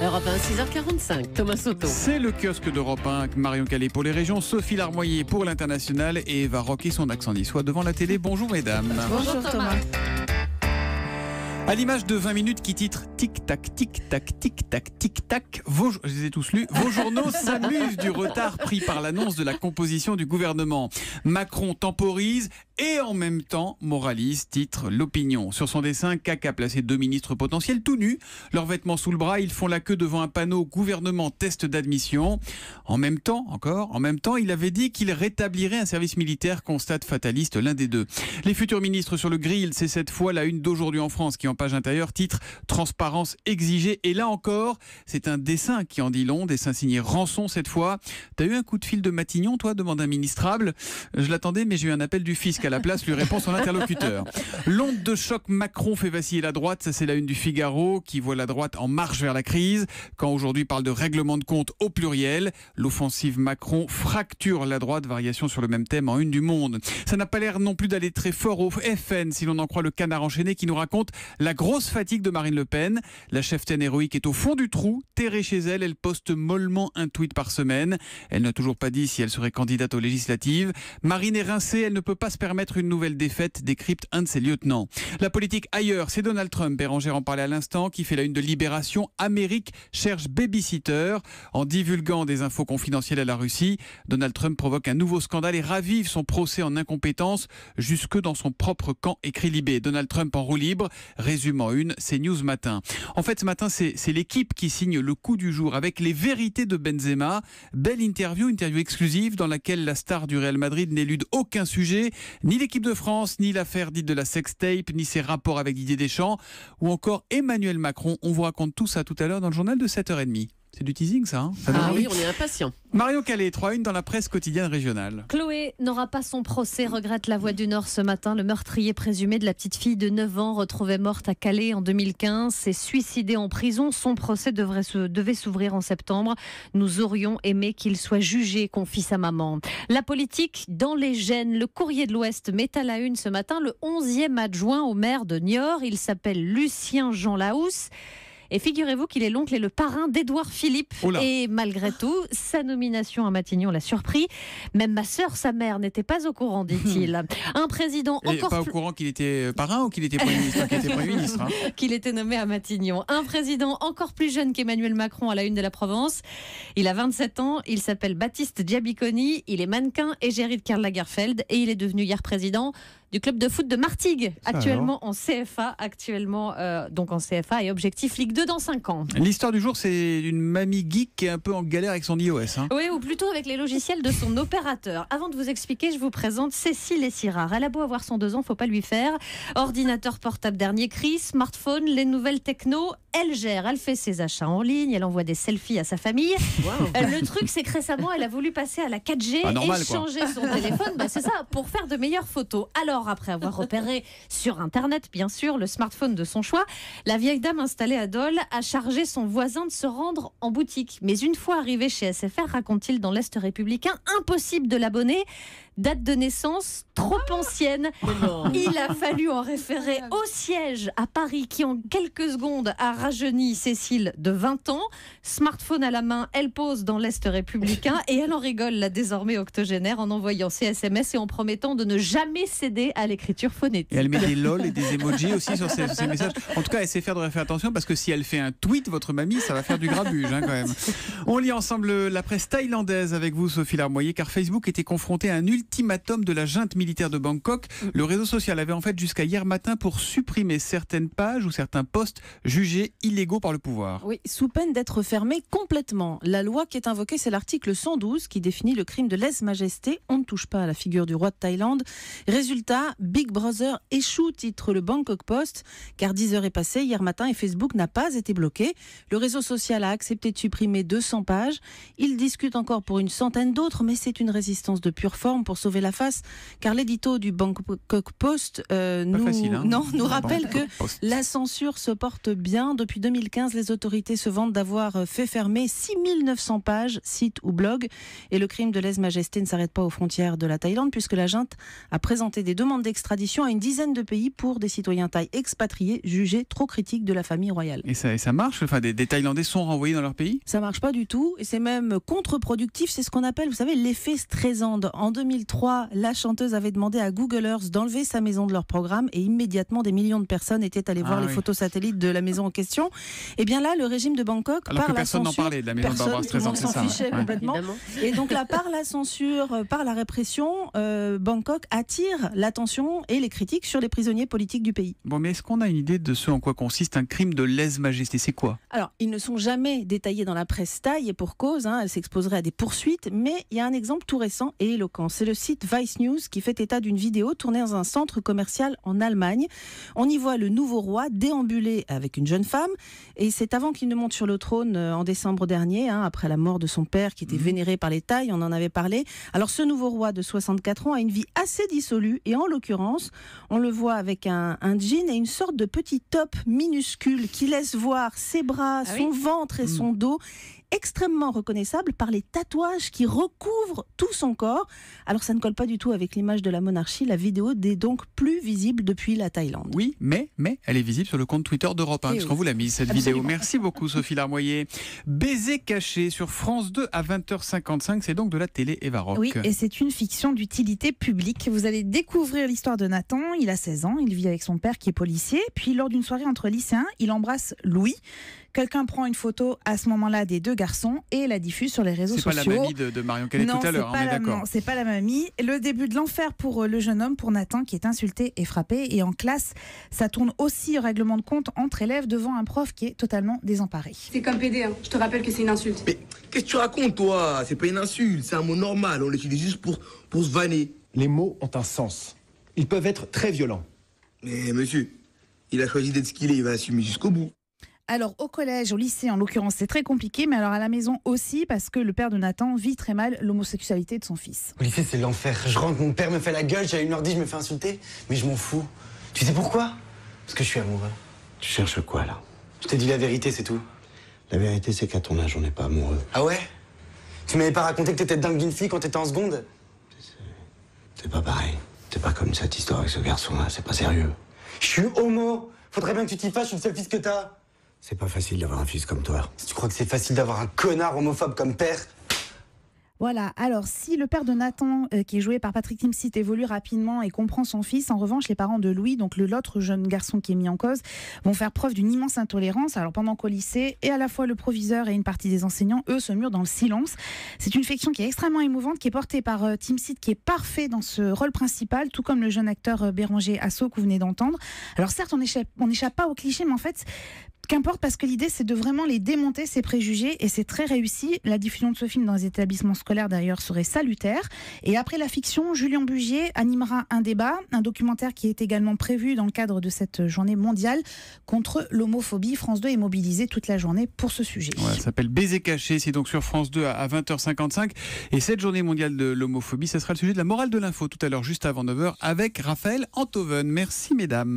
Europe 1, 6h45, Thomas Soto. C'est le kiosque d'Europe 1 avec Marion Calais pour les régions, Sophie Larmoyer pour l'international et Eva Rock et son accent niçois devant la télé. Bonjour mesdames. Bonjour Thomas. À l'image de 20 minutes qui titre tic-tac, tic-tac, tic-tac, tic-tac, je les ai tous lus, vos journaux s'amusent du retard pris par l'annonce de la composition du gouvernement. Macron temporise et en même temps moralise, titre l'opinion. Sur son dessin, CAC a placé 2 ministres potentiels tout nus, leurs vêtements sous le bras, ils font la queue devant un panneau gouvernement test d'admission. En même temps, il avait dit qu'il rétablirait un service militaire, constate fataliste l'un des deux. Les futurs ministres sur le grill, c'est cette fois la une d'Aujourd'hui en France qui en page intérieure titre transparence exigée. Et là encore, c'est un dessin qui en dit long, dessin signé Rançon cette fois. T'as eu un coup de fil de Matignon, toi, demande un ministrable. Je l'attendais, mais j'ai eu un appel du fisc à la place, lui répond son interlocuteur. L'onde de choc Macron fait vaciller la droite, ça c'est la une du Figaro qui voit la droite en marche vers la crise. Quand aujourd'hui parle de règlement de compte au pluriel, l'offensive Macron fracture la droite, variation sur le même thème en une du Monde. Ça n'a pas l'air non plus d'aller très fort au FN si l'on en croit le Canard enchaîné qui nous raconte la grosse fatigue de Marine Le Pen. La cheftaine héroïque est au fond du trou, terrée chez elle, elle poste mollement un tweet par semaine. Elle n'a toujours pas dit si elle serait candidate aux législatives. Marine est rincée, elle ne peut pas se permettre une nouvelle défaite, décrypte un de ses lieutenants. La politique ailleurs, c'est Donald Trump, Bérangère en parlait à l'instant, qui fait la une de Libération. Amérique cherche babysitter. En divulguant des infos confidentielles à la Russie, Donald Trump provoque un nouveau scandale et ravive son procès en incompétence jusque dans son propre camp, écrit Libé. Donald Trump en roue libre, résume en une, c'est News Matin. En fait, ce matin, c'est l'équipe qui signe le coup du jour avec les vérités de Benzema. Belle interview exclusive dans laquelle la star du Real Madrid n'élude aucun sujet, ni l'équipe de France, ni l'affaire dite de la sextape, ni ses rapports avec Didier Deschamps, ou encore Emmanuel Macron. On vous raconte tout ça tout à l'heure dans le journal de 7h30. C'est du teasing ça, hein? Ah oui, on est impatients. Marion Calais, 3-1 dans la presse quotidienne régionale. Chloé n'aura pas son procès, regrette La Voix du Nord ce matin. Le meurtrier présumé de la petite fille de 9 ans retrouvée morte à Calais en 2015 s'est suicidé en prison. Son procès devait s'ouvrir en septembre. Nous aurions aimé qu'il soit jugé, confie sa maman. La politique dans les gènes. Le Courrier de l'Ouest met à la une ce matin le 11e adjoint au maire de Niort. Il s'appelle Lucien Jean Lahousse. Et figurez-vous qu'il est l'oncle et le parrain d'Édouard Philippe. Oula. Et malgré tout, sa nomination à Matignon l'a surpris. Même ma sœur, sa mère, n'était pas au courant, dit-il. Un président Et encore pas au courant qu'il était parrain ou qu'il était Premier ministre, qu'il était Premier ministre, hein. qu'il était nommé à Matignon. Un président encore plus jeune qu'Emmanuel Macron à la une de la Provence. Il a 27 ans, il s'appelle Baptiste Diabiconi, il est mannequin égérie de Karl Lagerfeld et il est devenu hier président du club de foot de Martigues, actuellement en CFA, donc en CFA et objectif Ligue 2 dans 5 ans. L'histoire du jour, c'est une mamie geek qui est un peu en galère avec son iOS, hein. Oui, ou plutôt avec les logiciels de son opérateur. Avant de vous expliquer, je vous présente Cécile Essirard. Elle a beau avoir 102 ans, faut pas lui faire. Ordinateur portable dernier cri, smartphone, les nouvelles techno, elle gère, elle fait ses achats en ligne, elle envoie des selfies à sa famille. Wow. Le truc, c'est que récemment, elle a voulu passer à la 4G normal, et changer son téléphone. C'est ça, pour faire de meilleures photos. Alors, après avoir repéré sur Internet, bien sûr, le smartphone de son choix, la vieille dame installée à Dole a chargé son voisin de se rendre en boutique. Mais une fois arrivé chez SFR, raconte-t-il dans l'Est républicain, impossible de l'abonner. Date de naissance trop ancienne. Il a fallu en référer au siège à Paris qui en quelques secondes a rajeuni Cécile de 20 ans. Smartphone à la main, elle pose dans l'Est républicain et elle en rigole, la désormais octogénaire, en envoyant ses SMS et en promettant de ne jamais céder à l'écriture phonétique. Et elle met des lol et des emojis aussi sur ses messages. En tout cas, SFR devrait faire attention parce que si elle fait un tweet, votre mamie, ça va faire du grabuge, hein, quand même. On lit ensemble la presse thaïlandaise avec vous, Sophie Larmoyer, car Facebook était confronté à un ultimatum de la junte militaire de Bangkok. Le réseau social avait en fait jusqu'à hier matin pour supprimer certaines pages ou certains posts jugés illégaux par le pouvoir. Oui, sous peine d'être fermé complètement. La loi qui est invoquée, c'est l'article 112 qui définit le crime de lèse-majesté. On ne touche pas à la figure du roi de Thaïlande. Résultat, Big Brother échoue, titre le Bangkok Post, car 10 heures est passée hier matin et Facebook n'a pas été bloqué. Le réseau social a accepté de supprimer 200 pages. Il discute encore pour une centaine d'autres, mais c'est une résistance de pure forme pour pour sauver la face, car l'édito du Bangkok Post nous rappelle que la censure se porte bien. Depuis 2015, les autorités se vantent d'avoir fait fermer 6900 pages, sites ou blogs. Et le crime de lèse-majesté ne s'arrête pas aux frontières de la Thaïlande, puisque la junte a présenté des demandes d'extradition à une dizaine de pays pour des citoyens thaïs expatriés jugés trop critiques de la famille royale. Et ça marche? Enfin, des Thaïlandais sont renvoyés dans leur pays? Ça marche pas du tout, et c'est même contre-productif. C'est ce qu'on appelle, vous savez, l'effet Streisand. En 2003, la chanteuse avait demandé à Google Earth d'enlever sa maison de leur programme, et immédiatement des millions de personnes étaient allées voir les photos satellites de la maison en question. Et bien là, le régime de Bangkok, alors que personne n'en parlait de la maison de Barbara Streisand, s'en fichait complètement. Et donc là, par la censure, par la répression, Bangkok attire l'attention et les critiques sur les prisonniers politiques du pays. Bon, mais est-ce qu'on a une idée de ce en quoi consiste un crime de lèse-majesté? C'est quoi? Alors, ils ne sont jamais détaillés dans la presse thaï, et pour cause, elle s'exposerait à des poursuites, mais il y a un exemple tout récent et éloquent. C'est le site Vice News qui fait état d'une vidéo tournée dans un centre commercial en Allemagne. On y voit le nouveau roi déambuler avec une jeune femme, et c'est avant qu'il ne monte sur le trône en décembre dernier, après la mort de son père qui était vénéré par les Thaïs, on en avait parlé. Alors ce nouveau roi de 64 ans a une vie assez dissolue, et en l'occurrence, on le voit avec un jean et une sorte de petit top minuscule qui laisse voir ses bras, son ventre et son dos, extrêmement reconnaissable par les tatouages qui recouvrent tout son corps. Alors ça ne colle pas du tout avec l'image de la monarchie. La vidéo n'est donc plus visible depuis la Thaïlande. Oui, mais elle est visible sur le compte Twitter d'Europe 1, puisqu'on vous l'a mise cette vidéo. Merci beaucoup Sophie Larmoyer. Baiser caché sur France 2 à 20h55, c'est donc de la télé Eva Rock. Oui, et c'est une fiction d'utilité publique. Vous allez découvrir l'histoire de Nathan. Il a 16 ans, il vit avec son père qui est policier. Puis lors d'une soirée entre lycéens, il embrasse Louis. Quelqu'un prend une photo à ce moment-là des deux garçons et la diffuse sur les réseaux sociaux. C'est pas la mamie de Marion Calais tout à l'heure, on est d'accord. Non, c'est pas la mamie. Le début de l'enfer pour le jeune homme, pour Nathan, qui est insulté et frappé. Et en classe, ça tourne aussi au règlement de compte entre élèves devant un prof qui est totalement désemparé. C'est comme PD, hein. Je te rappelle que c'est une insulte. Mais qu'est-ce que tu racontes, toi? C'est pas une insulte, c'est un mot normal. On l'utilise juste pour se vanner. Les mots ont un sens. Ils peuvent être très violents. Mais monsieur, il a choisi d'être ce qu'il est, il va assumer jusqu'au bout. Alors au collège, au lycée en l'occurrence, c'est très compliqué, mais alors à la maison aussi, parce que le père de Nathan vit très mal l'homosexualité de son fils. Au lycée, c'est l'enfer. Je rentre, mon père me fait la gueule, j'ai 1h10, je me fais insulter, mais je m'en fous. Tu sais pourquoi? Parce que je suis amoureux. Tu cherches quoi, là? Je t'ai dit la vérité, c'est tout. La vérité, c'est qu'à ton âge, on n'est pas amoureux. Ah ouais? Tu m'avais pas raconté que t'étais dingue d'une fille quand t'étais en seconde? C'est pas pareil. C'est pas comme cette histoire avec ce garçon-là, c'est pas sérieux. Je suis homo. Faudrait bien que tu t'y fasses, je suis le seul fils que t'as. C'est pas facile d'avoir un fils comme toi. Si tu crois que c'est facile d'avoir un connard homophobe comme père... Voilà, alors si le père de Nathan, qui est joué par Patrick Timsit, évolue rapidement et comprend son fils, en revanche, les parents de Louis, donc l'autre jeune garçon qui est mis en cause, vont faire preuve d'une immense intolérance. Alors pendant qu'au lycée, et à la fois le proviseur et une partie des enseignants, eux, se murent dans le silence. C'est une fiction qui est extrêmement émouvante, qui est portée par Timsit, qui est parfait dans ce rôle principal, tout comme le jeune acteur Béranger Asso que vous venez d'entendre. Alors certes, on n'échappe pas aux clichés, mais en fait... Qu'importe, parce que l'idée, c'est de vraiment les démonter, ces préjugés, et c'est très réussi. La diffusion de ce film dans les établissements scolaires, d'ailleurs, serait salutaire. Et après la fiction, Julien Bugier animera un débat, un documentaire qui est également prévu dans le cadre de cette journée mondiale contre l'homophobie. France 2 est mobilisée toute la journée pour ce sujet. Ouais, ça s'appelle Baiser caché, c'est donc sur France 2 à 20h55. Et cette journée mondiale de l'homophobie, ça sera le sujet de la morale de l'info tout à l'heure, juste avant 9h, avec Raphaël Enthoven. Merci, mesdames.